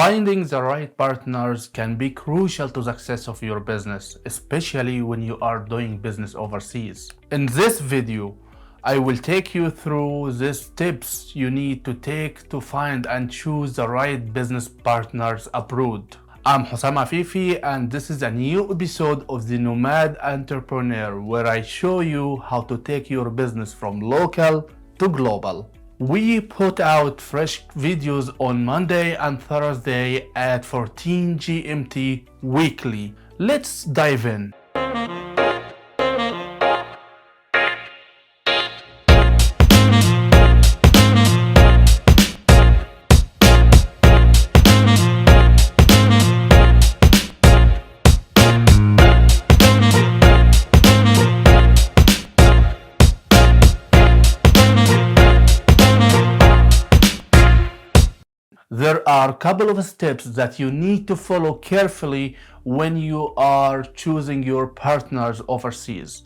Finding the right partners can be crucial to the success of your business, especially when you are doing business overseas. In this video, I will take you through these tips you need to take to find and choose the right business partners abroad. I'm Hussam Afifi, and this is a new episode of the Nomad Entrepreneur, where I show you how to take your business from local to global. We put out fresh videos on Monday and Thursday at 14 GMT weekly. Let's dive in. There are a couple of steps that you need to follow carefully when you are choosing your partners overseas.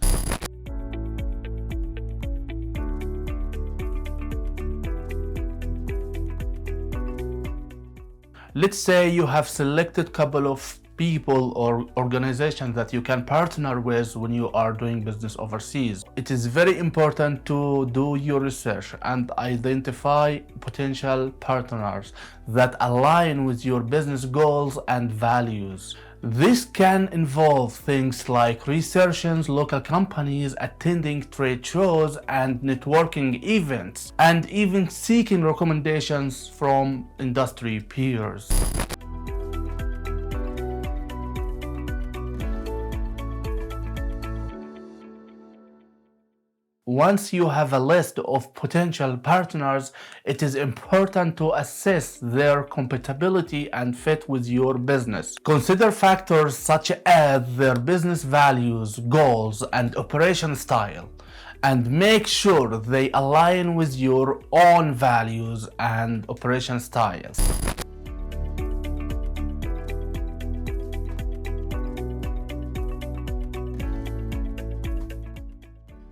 Let's say you have selected a couple of people or organizations that you can partner with when you are doing business overseas. It is very important to do your research and identify potential partners that align with your business goals and values. This can involve things like researching local companies, attending trade shows and networking events, and even seeking recommendations from industry peers. Once you have a list of potential partners, it is important to assess their compatibility and fit with your business. Consider factors such as their business values, goals, and operation style, and make sure they align with your own values and operation styles.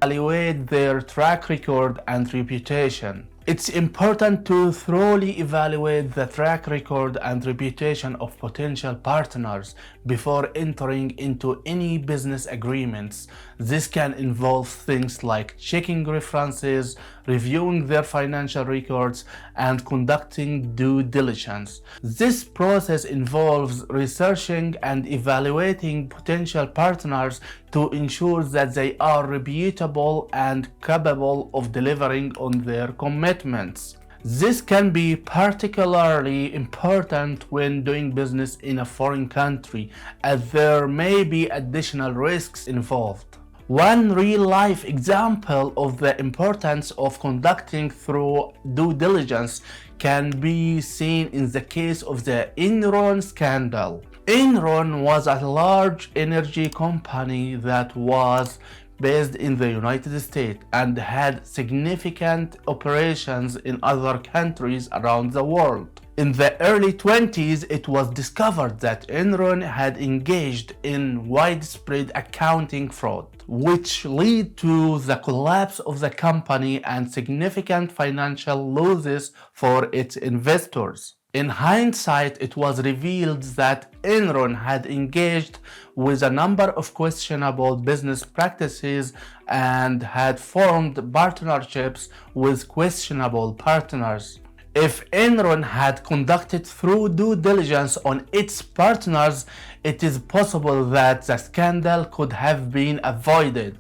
Evaluate their track record and reputation. It's important to thoroughly evaluate the track record and reputation of potential partners before entering into any business agreements. This can involve things like checking references, reviewing their financial records, and conducting due diligence. This process involves researching and evaluating potential partners to ensure that they are reputable and capable of delivering on their commitments. This can be particularly important when doing business in a foreign country, as there may be additional risks involved. One real-life example of the importance of conducting thorough due diligence can be seen in the case of the Enron scandal. Enron was a large energy company that was based in the United States and had significant operations in other countries around the world. In the early 20s, it was discovered that Enron had engaged in widespread accounting fraud, which led to the collapse of the company and significant financial losses for its investors. In hindsight, it was revealed that Enron had engaged with a number of questionable business practices and had formed partnerships with questionable partners. If Enron had conducted thorough due diligence on its partners, it is possible that the scandal could have been avoided.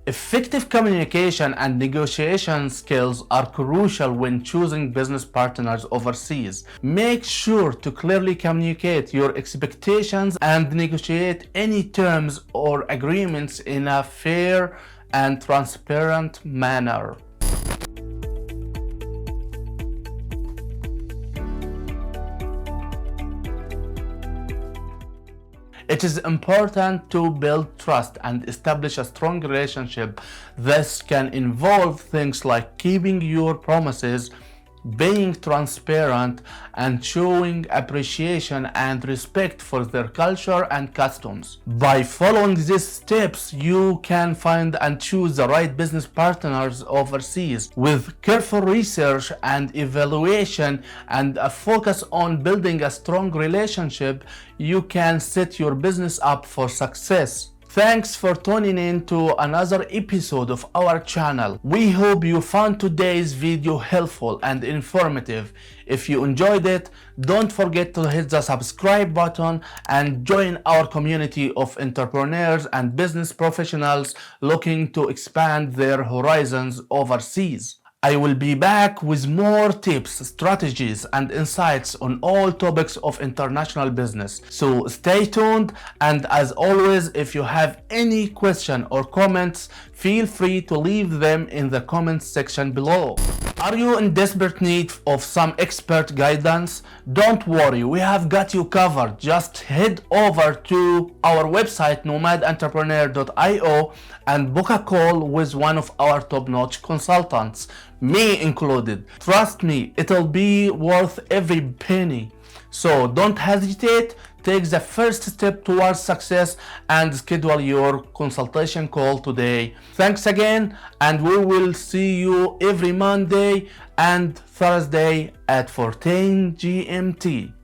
Effective communication and negotiation skills are crucial when choosing business partners overseas. Make sure to clearly communicate your expectations and negotiate any terms or agreements in a fair and transparent manner. It is important to build trust and establish a strong relationship. This can involve things like keeping your promises, being transparent, and showing appreciation and respect for their culture and customs. By following these steps, you can find and choose the right business partners overseas. With careful research and evaluation and a focus on building a strong relationship, you can set your business up for success. Thanks for tuning in to another episode of our channel. We hope you found today's video helpful and informative. If you enjoyed it, don't forget to hit the subscribe button and join our community of entrepreneurs and business professionals looking to expand their horizons overseas. I will be back with more tips, strategies, and insights on all topics of international business. So stay tuned, and as always, if you have any question or comments, feel free to leave them in the comments section below. Are you in desperate need of some expert guidance? Don't worry, we have got you covered. Just head over to our website nomadentrepreneur.io and book a call with one of our top-notch consultants, me included. Trust me, it'll be worth every penny. So don't hesitate, take the first step towards success and schedule your consultation call today. Thanks again, and we will see you every Monday and Thursday at 14 GMT.